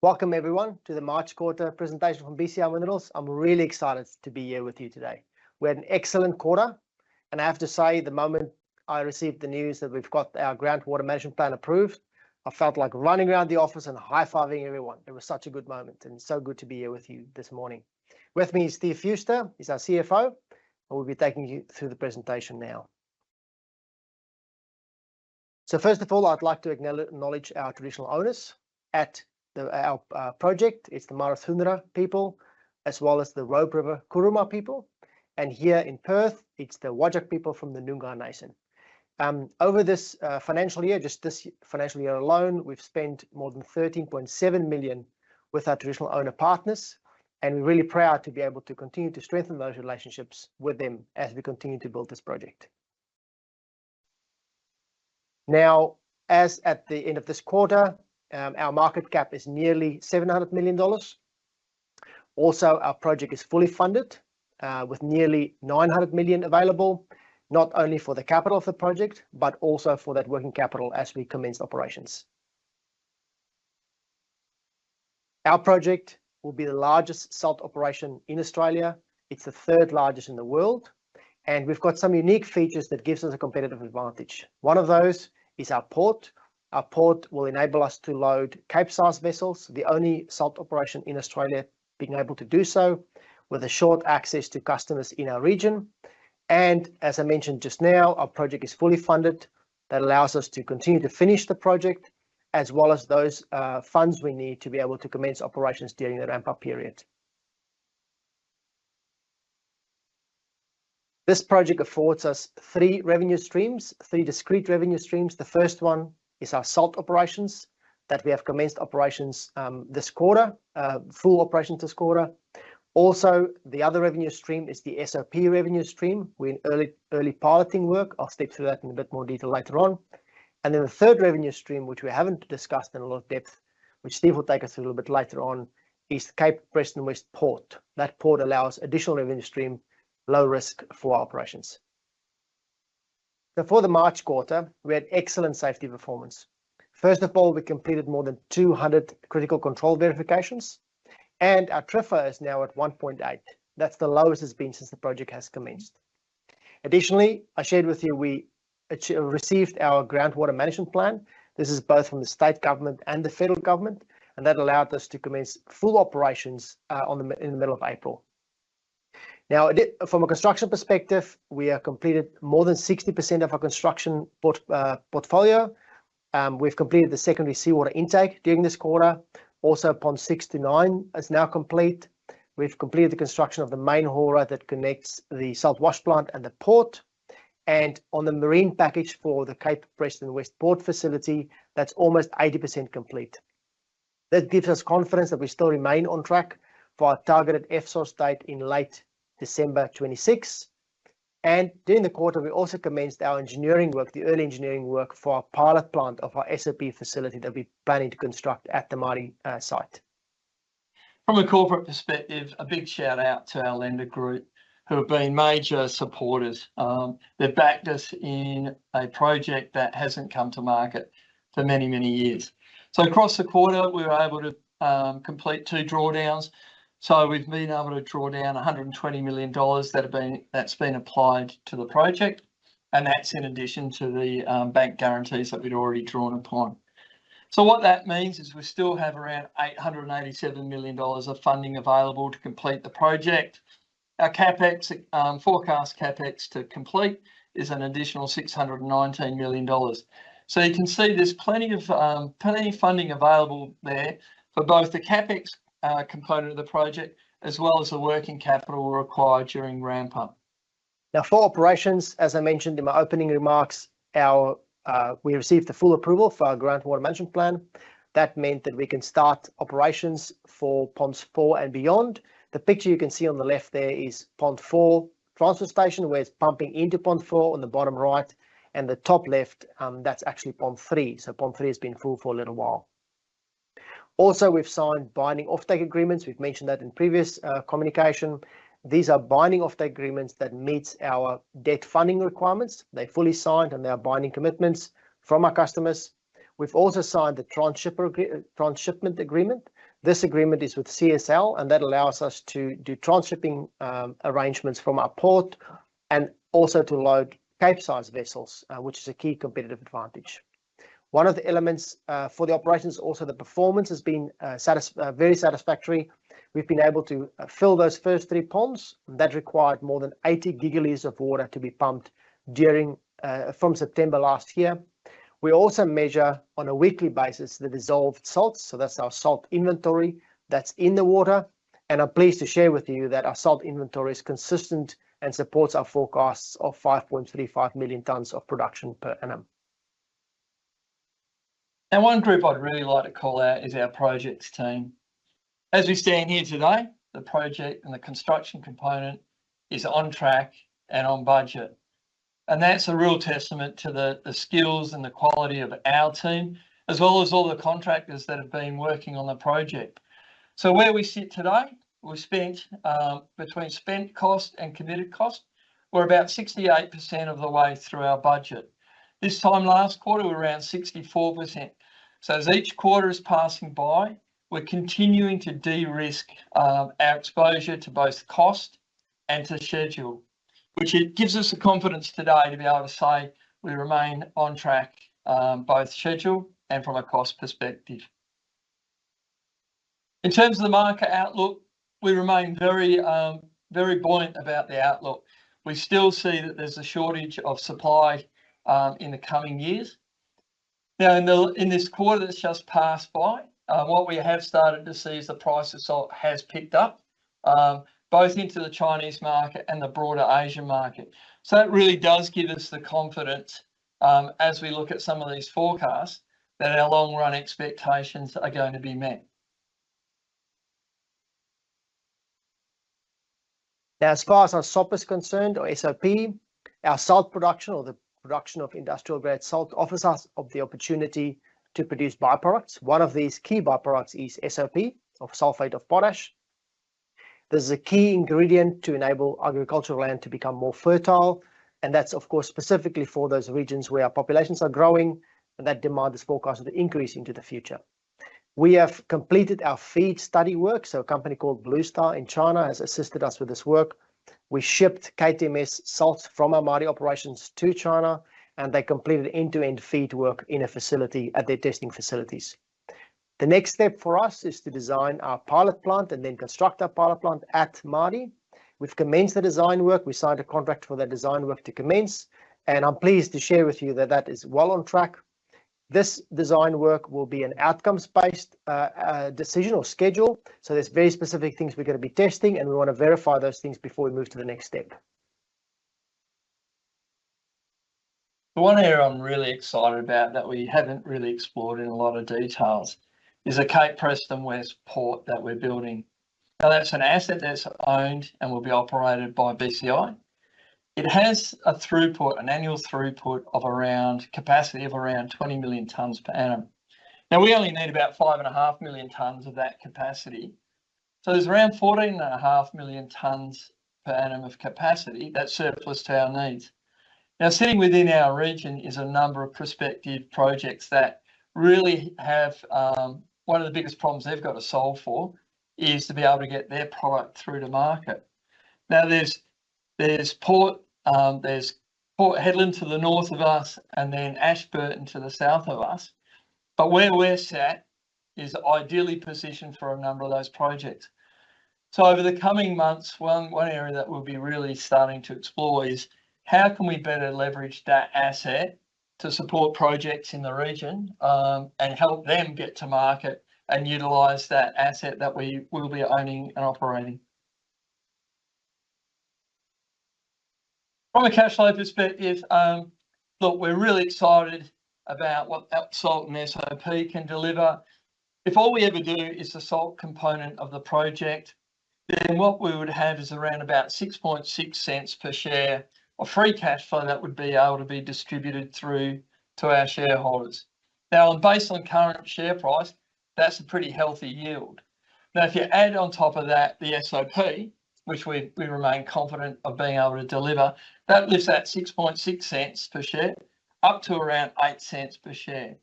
Welcome everyone to the March quarter presentation from BCI Minerals. I'm really excited to be here with you today. We had an excellent quarter, and I have to say, the moment I received the news that we've got our groundwater management plan approved, I felt like running around the office and high-fiving everyone. It was such a good moment, and it's so good to be here with you this morning. With me is Steve Fewster, he's our CFO, and we'll be taking you through the presentation now. So first of all, I'd like to acknowledge our traditional owners at our project. It's the Marathunera people, as well as the Robe River Kuruma people. And here in Perth, it's the Whadjuk people from the Noongar Nation. Over this financial year, just this financial year alone, we've spent more than 13.7 million with our traditional owner partners. And we're really proud to be able to continue to strengthen those relationships with them as we continue to build this project. Now, as at the end of this quarter, our market cap is nearly $700 million. Also, our project is fully funded with nearly 900 million available, not only for the capital of the project, but also for that working capital as we commence operations. Our project will be the largest salt operation in Australia. It's the third largest in the world, and we've got some unique features that gives us a competitive advantage. One of those is our port. Our port will enable us to load Cape-size vessels, the only salt operation in Australia being able to do so, with a short access to customers in our region. And as I mentioned just now, our project is fully funded. That allows us to continue to finish the project, as well as those funds we need to be able to commence operations during the ramp-up period. This project affords us three revenue streams, three discrete revenue streams. The first one is our salt operations that we have commenced operations this quarter, full operations this quarter. Also, the other revenue stream is the SOP revenue stream. We're in early piloting work. I'll step through that in a bit more detail later on. And then the third revenue stream, which we haven't discussed in a lot of depth, which Steve will take us through a little bit later on, is Cape Preston West Port. That port allows additional revenue stream, low risk for our operations. So for the March quarter, we had excellent safety performance. First of all, we completed more than 200 critical control verifications, and our TRIFR is now at 1.8. That's the lowest it's been since the project has commenced. Additionally, I shared with you we received our groundwater management plan. This is both from the state government and the federal government, and that allowed us to commence full operations in the middle of April. Now, from a construction perspective, we have completed more than 60% of our construction portfolio. We've completed the secondary seawater intake during this quarter. Also, Pond 6 to 9 is now complete. We've completed the construction of the main haul road that connects the salt wash plant and the port. And on the marine package for the Cape Preston West Port facility, that's almost 80% complete. That gives us confidence that we still remain on track for our targeted FSOS date in late December 26. And during the quarter, we also commenced our engineering work, the early engineering work for our pilot plant of our SOP facility that we're planning to construct at the Mardie site. From a corporate perspective, a big shout out to our lender group who have been major supporters. They've backed us in a project that hasn't come to market for many, many years. So across the quarter, we were able to complete 2 drawdowns. So we've been able to draw down $120 million that's been applied to the project, and that's in addition to the bank guarantees that we'd already drawn upon. So what that means is we still have around $887 million of funding available to complete the project. Our capex, forecast capex to complete is an additional $619 million. So you can see there's plenty of funding available there for both the capex component of the project, as well as the working capital required during ramp up. Now, for operations, as I mentioned in my opening remarks, we received the full approval for our groundwater management plan. That meant that we can start operations for Ponds 4 and beyond. The picture you can see on the left there is Pond 4 transfer station, where it's pumping into Pond 4 on the bottom right, and the top left, that's actually Pond 3. So Pond 3 has been full for a little while. Also, we've signed binding offtake agreements. We've mentioned that in previous communication. These are binding offtake agreements that meet our debt funding requirements. They're fully signed and they are binding commitments from our customers. We've also signed the transshipment agreement. This agreement is with CSL, and that allows us to do transshipping arrangements from our port and also to load Cape-size vessels, which is a key competitive advantage. One of the elements for the operations, also the performance has been very satisfactory. We've been able to fill those first 3 ponds. That required more than 80 gigalitres of water to be pumped from September last year. We also measure on a weekly basis the dissolved salts, so that's our salt inventory that's in the water, and I'm pleased to share with you that our salt inventory is consistent and supports our forecasts of 5.35 million tonnes of production per annum. Now, one group I'd really like to call out is our projects team. As we stand here today, the project and the construction component is on track and on budget. And that's a real testament to the skills and the quality of our team, as well as all the contractors that have been working on the project. So where we sit today, we've spent between spent cost and committed cost, we're about 68% of the way through our budget. This time last quarter, we were around 64%. So as each quarter is passing by, we're continuing to de-risk our exposure to both cost and to schedule, which it gives us the confidence today to be able to say we remain on track, both schedule and from a cost perspective. In terms of the market outlook, we remain very buoyant about the outlook. We still see that there's a shortage of supply in the coming years. Now, in this quarter that's just passed by, what we have started to see is the price of salt has picked up, both into the Chinese market and the broader Asian market. So that really does give us the confidence as we look at some of these forecasts that our long run expectations are going to be met. Now, as far as our SOP is concerned, or SOP, our salt production, or the production of industrial grade salt, offers us the opportunity to produce byproducts. One of these key byproducts is SOP, or sulfate of potash. This is a key ingredient to enable agricultural land to become more fertile, and that's of course specifically for those regions where our populations are growing, and that demand is forecasted to increase into the future. We have completed our feed study work, so a company called Blue Star in China has assisted us with this work. We shipped KTMS salts from our Mardie operations to China, and they completed end-to-end feed work in a facility at their testing facilities. The next step for us is to design our pilot plant and then construct our pilot plant at Mardie. We've commenced the design work. We signed a contract for that design work to commence, and I'm pleased to share with you that that is well on track. This design work will be an outcomes-based decision or schedule. So there's very specific things we're going to be testing, and we want to verify those things before we move to the next step. The one area I'm really excited about that we haven't really explored in a lot of details is the Cape Preston West port that we're building. Now that's an asset that's owned and will be operated by BCI. It has a throughput, an annual throughput of capacity of around 20 million tonnes per annum. Now we only need about 5.5 million tonnes of that capacity. So there's around 14.5 million tonnes per annum of capacity that's surplus to our needs. Now sitting within our region is a number of prospective projects that really have, one of the biggest problems they've got to solve for is to be able to get their product through to market. Now there's Port Hedland to the north of us, and then Ashburton to the south of us. But where we're sat is ideally positioned for a number of those projects. So over the coming months, one area that we'll be really starting to explore is how can we better leverage that asset to support projects in the region and help them get to market and utilise that asset that we will be owning and operating. From a cash flow perspective, look, we're really excited about what that salt and SOP can deliver. If all we ever do is the salt component of the project, then what we would have is around about 6.6 cents per share of free cash flow that would be able to be distributed through to our shareholders. Now, based on current share price, that's a pretty healthy yield. Now, if you add on top of that the SOP, which we remain confident of being able to deliver, that lifts that 6.6 cents per share up to around 8 cents per share.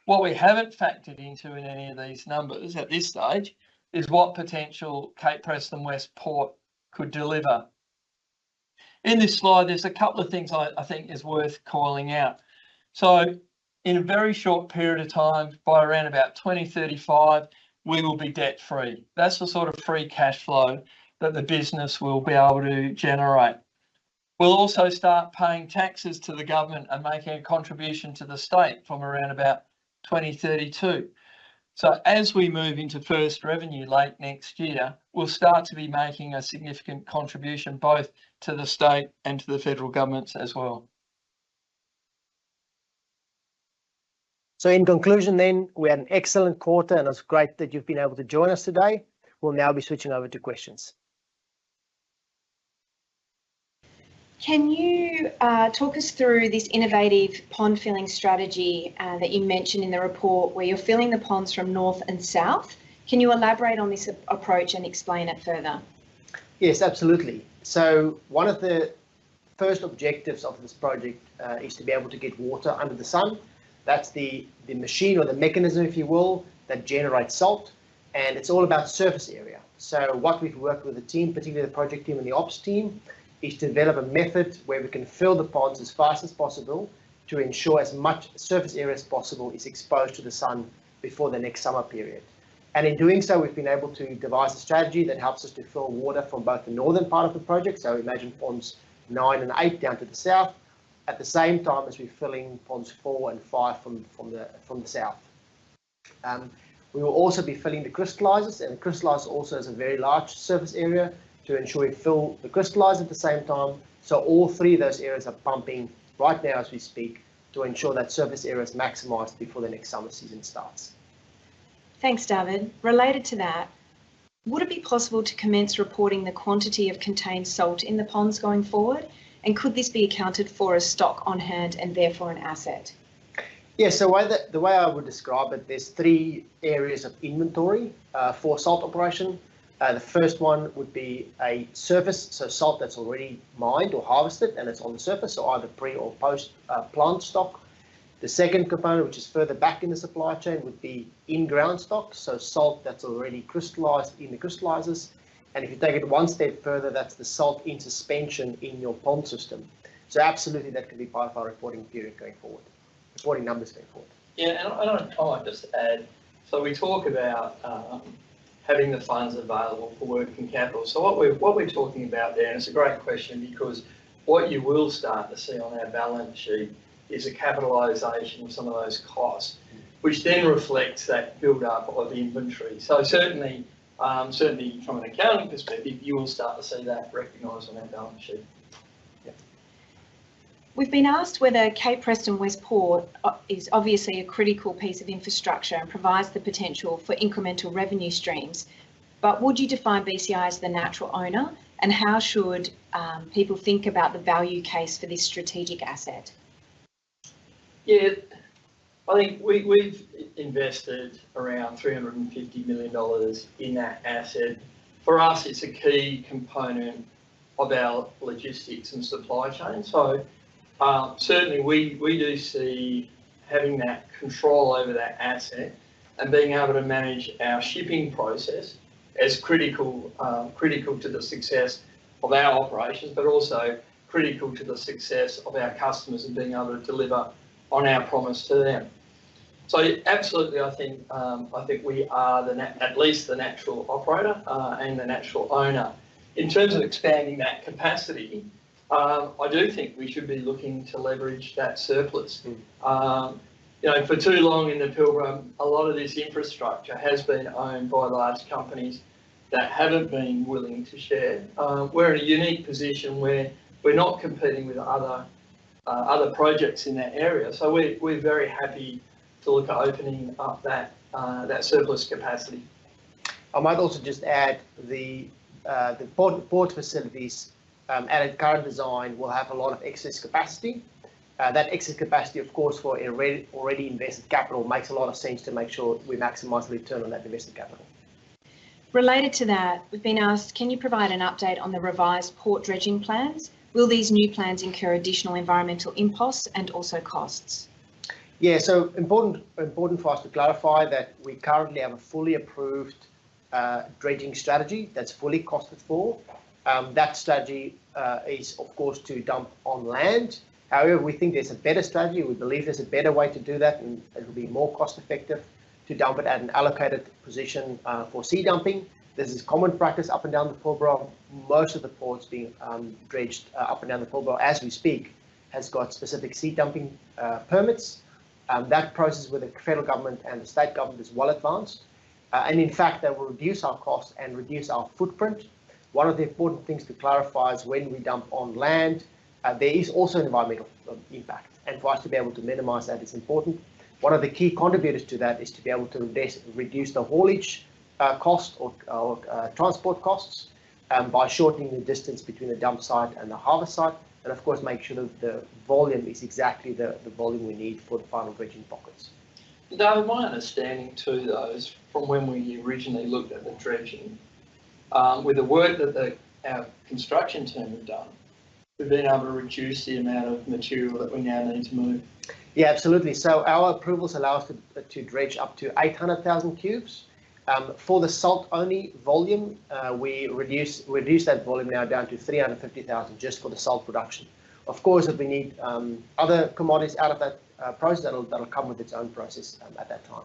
What we haven't factored into in any of these numbers at this stage is what potential Cape Preston West Port could deliver. In this slide, there's a couple of things I think is worth calling out. So in a very short period of time, by around about 2035, we will be debt free. That's the sort of free cash flow that the business will be able to generate. We'll also start paying taxes to the government and making a contribution to the state from around about 2032. So as we move into first revenue late next year, we'll start to be making a significant contribution both to the state and to the federal governments as well. So in conclusion then, we had an excellent quarter and it's great that you've been able to join us today. We'll now be switching over to questions. Can you talk us through this innovative pond filling strategy that you mentioned in the report where you're filling the ponds from north and south? Can you elaborate on this approach and explain it further? Yes, absolutely. So one of the first objectives of this project is to be able to get water under the sun. That's the machine or the mechanism, if you will, that generates salt, and it's all about surface area. So what we've worked with the team, particularly the project team and the ops team, is to develop a method where we can fill the ponds as fast as possible to ensure as much surface area as possible is exposed to the sun before the next summer period. And in doing so, we've been able to devise a strategy that helps us to fill water from both the northern part of the project, so imagine ponds 9 and 8 down to the south, at the same time as we're filling ponds 4 and 5 from the south. We will also be filling the crystallizers, and the crystallizer also has a very large surface area to ensure we fill the crystallizer at the same time. So all three of those areas are pumping right now as we speak to ensure that surface area is maximised before the next summer season starts. Thanks, David. Related to that, would it be possible to commence reporting the quantity of contained salt in the ponds going forward? And could this be accounted for as stock on hand and therefore an asset? Yeah, so the way I would describe it, there's 3 areas of inventory for salt operation. The first one would be a surface, so salt that's already mined or harvested and it's on the surface, so either pre or post plant stock. The second component, which is further back in the supply chain, would be in-ground stock, so salt that's already crystallized in the crystallizers. And if you take it one step further, that's the salt in suspension in your pond system. So absolutely, that can be part of our reporting period going forward, reporting numbers going forward. Yeah, and I might just add, so we talk about having the funds available for working capital. So what we're talking about there, and it's a great question because what you will start to see on our balance sheet is a capitalisation of some of those costs, which then reflects that build-up of inventory. So certainly from an accounting perspective, you will start to see that recognised on our balance sheet. Yeah. We've been asked whether Cape Preston West Port is obviously a critical piece of infrastructure and provides the potential for incremental revenue streams, but would you define BCI as the natural owner, and how should people think about the value case for this strategic asset? Yeah, I think we've invested around $350 million in that asset. For us, it's a key component of our logistics and supply chain. So certainly we do see having that control over that asset and being able to manage our shipping process as critical to the success of our operations, but also critical to the success of our customers and being able to deliver on our promise to them. So absolutely, I think we are at least the natural operator and the natural owner. In terms of expanding that capacity, I do think we should be looking to leverage that surplus. For too long in the Pilbara, a lot of this infrastructure has been owned by large companies that haven't been willing to share. We're in a unique position where we're not competing with other projects in that area, so we're very happy to look at opening up that surplus capacity. I might also just add the port facilities at its current design will have a lot of excess capacity. That excess capacity, of course, for already invested capital makes a lot of sense to make sure we maximise the return on that invested capital. Related to that, we've been asked, can you provide an update on the revised port dredging plans? Will these new plans incur additional environmental imposts and also costs? Yeah, so important for us to clarify that we currently have a fully approved dredging strategy that's fully costed for. That strategy is, of course, to dump on land. However, we think there's a better strategy. We believe there's a better way to do that, and it will be more cost effective to dump it at an allocated position for sea dumping. This is common practice up and down the Pilbara. Most of the ports being dredged up and down the Pilbara as we speak has got specific sea dumping permits. That process with the federal government and the state government is well advanced. And in fact, that will reduce our costs and reduce our footprint. One of the important things to clarify is when we dump on land, there is also an environmental impact. And for us to be able to minimize that is important. One of the key contributors to that is to be able to reduce the haulage cost or transport costs by shortening the distance between the dump site and the harvest site. And of course, make sure that the volume is exactly the volume we need for the final dredging pockets. David, my understanding too, though, is from when we originally looked at the dredging, with the work that our construction team have done, we've been able to reduce the amount of material that we now need to move. Yeah, absolutely. So our approvals allow us to dredge up to 800,000 cubes. For the salt-only volume, we reduce that volume now down to 350,000 just for the salt production. Of course, if we need other commodities out of that process, that'll come with its own process at that time.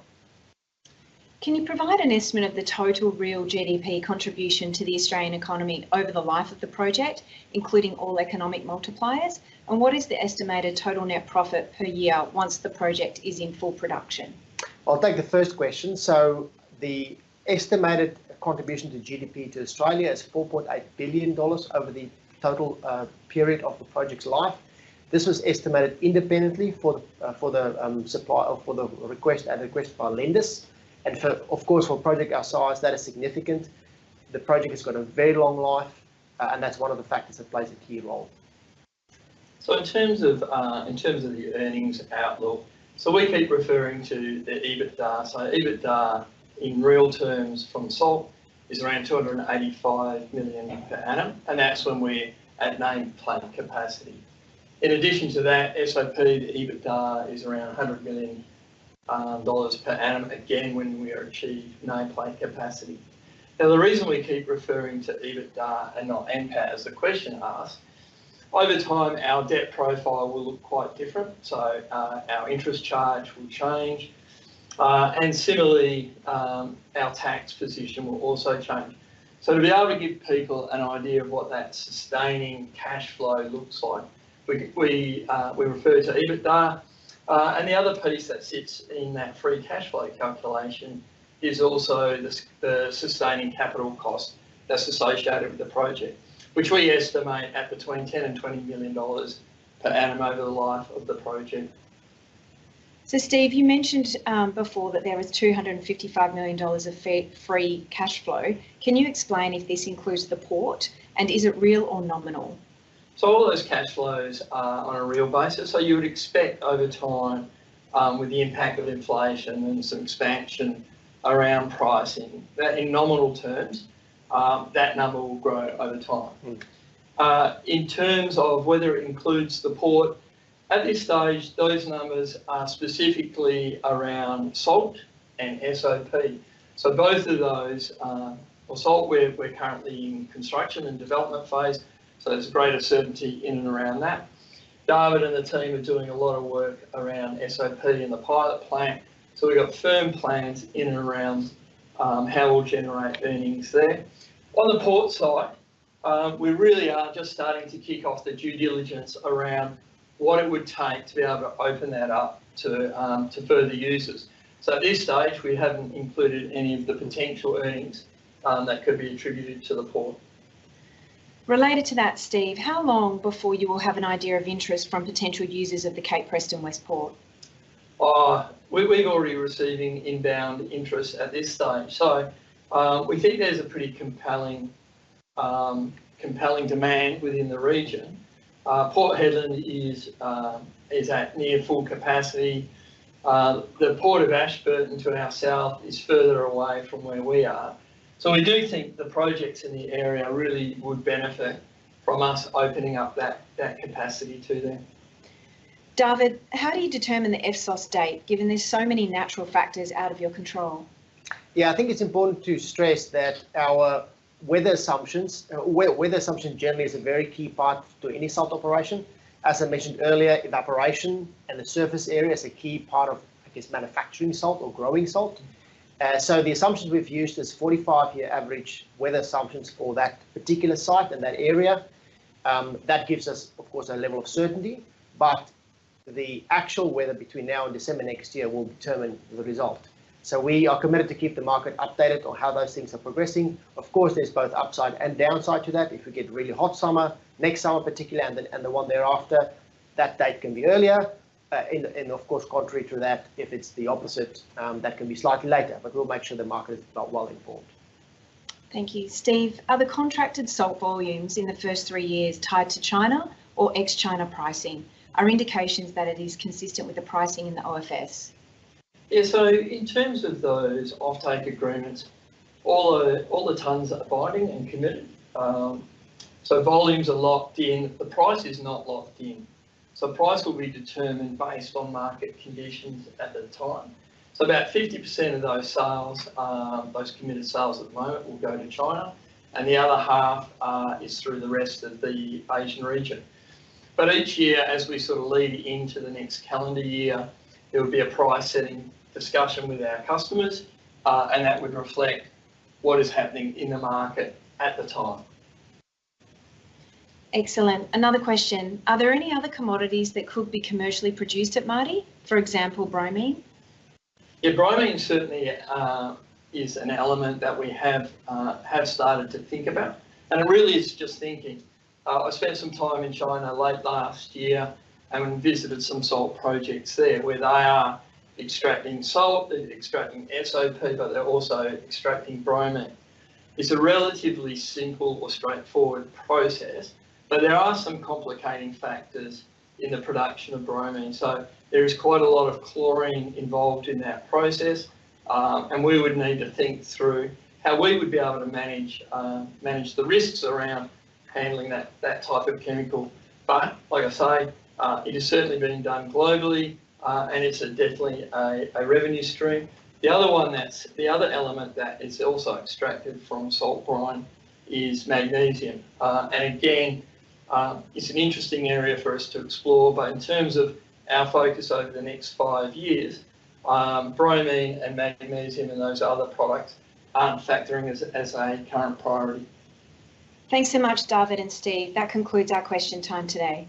Can you provide an estimate of the total real GDP contribution to the Australian economy over the life of the project, including all economic multipliers? And what is the estimated total net profit per year once the project is in full production? I'll take the first question. So the estimated contribution to GDP to Australia is $4.8 billion over the total period of the project's life. This was estimated independently for the supply or for the request by lenders. And of course, for a project our size, that is significant. The project has got a very long life, and that's one of the factors that plays a key role. So in terms of the earnings outlook, so we keep referring to the EBITDA. So EBITDA in real terms from salt is around 285 million per annum, and that's when we're at nameplate capacity. In addition to that, SOP, the EBITDA is around $100 million per annum, again when we achieve nameplate capacity. Now, the reason we keep referring to EBITDA and not NPAT, as the question asks, over time our debt profile will look quite different, so our interest charge will change, and similarly our tax position will also change. So to be able to give people an idea of what that sustaining cash flow looks like, we refer to EBITDA, and the other piece that sits in that free cash flow calculation is also the sustaining capital cost that's associated with the project, which we estimate at between $10 and $20 million per annum over the life of the project. So Steve, you mentioned before that there was $255 million of free cash flow. Can you explain if this includes the port, and is it real or nominal? So all those cash flows are on a real basis. So you would expect over time, with the impact of inflation and some expansion around pricing, that in nominal terms, that number will grow over time. In terms of whether it includes the port, at this stage, those numbers are specifically around salt and SOP. So both of those, salt, we're currently in construction and development phase, so there's greater certainty in and around that. David and the team are doing a lot of work around SOP and the pilot plant, so we've got firm plans in and around how we'll generate earnings there. On the port side, we really are just starting to kick off the due diligence around what it would take to be able to open that up to further users. So at this stage, we haven't included any of the potential earnings that could be attributed to the port. Related to that, Steve, how long before you will have an idea of interest from potential users of the Cape Preston West Port? We're already receiving inbound interest at this stage. So we think there's a pretty compelling demand within the region. Port Hedland is at near full capacity. The Port of Ashburton to our south is further away from where we are. So we do think the projects in the area really would benefit from us opening up that capacity to them. David, how do you determine the FSOS date, given there's so many natural factors out of your control? Yeah, I think it's important to stress that our weather assumptions, weather assumption generally is a very key part to any salt operation. As I mentioned earlier, evaporation and the surface area is a key part of, I guess, manufacturing salt or growing salt. So the assumptions we've used is 45-year average weather assumptions for that particular site and that area. That gives us, of course, a level of certainty, but the actual weather between now and December next year will determine the result. So we are committed to keep the market updated on how those things are progressing. Of course, there's both upside and downside to that. If we get really hot summer, next summer particularly, and the one thereafter, that date can be earlier. And of course, contrary to that, if it's the opposite, that can be slightly later, but we'll make sure the market is well informed. Thank you. Steve, are the contracted salt volumes in the first 3 years tied to China or ex-China pricing? Are indications that it is consistent with the pricing in the OFS? Yeah, so in terms of those offtake agreements, all the tonnes are binding and committed. So volumes are locked in. The price is not locked in. So price will be determined based on market conditions at the time. So about 50% of those sales, those committed sales at the moment, will go to China, and the other half is through the rest of the Asian region. But each year, as we sort of lead into the next calendar year, there will be a price setting discussion with our customers, and that would reflect what is happening in the market at the time. Excellent. Another question. Are there any other commodities that could be commercially produced at Mardie? For example, bromine? Yeah, bromine certainly is an element that we have started to think about, and it really is just thinking. I spent some time in China late last year and visited some salt projects there where they are extracting salt, they're extracting SOP, but they're also extracting bromine. It's a relatively simple or straightforward process, but there are some complicating factors in the production of bromine. So there is quite a lot of chlorine involved in that process, and we would need to think through how we would be able to manage the risks around handling that type of chemical. But like I say, it is certainly being done globally, and it's definitely a revenue stream. The other element that is also extracted from salt brine is magnesium, and again, it's an interesting area for us to explore. But in terms of our focus over the next 5 years, bromine and magnesium and those other products aren't factoring as a current priority. Thanks so much, David and Steve. That concludes our question time today.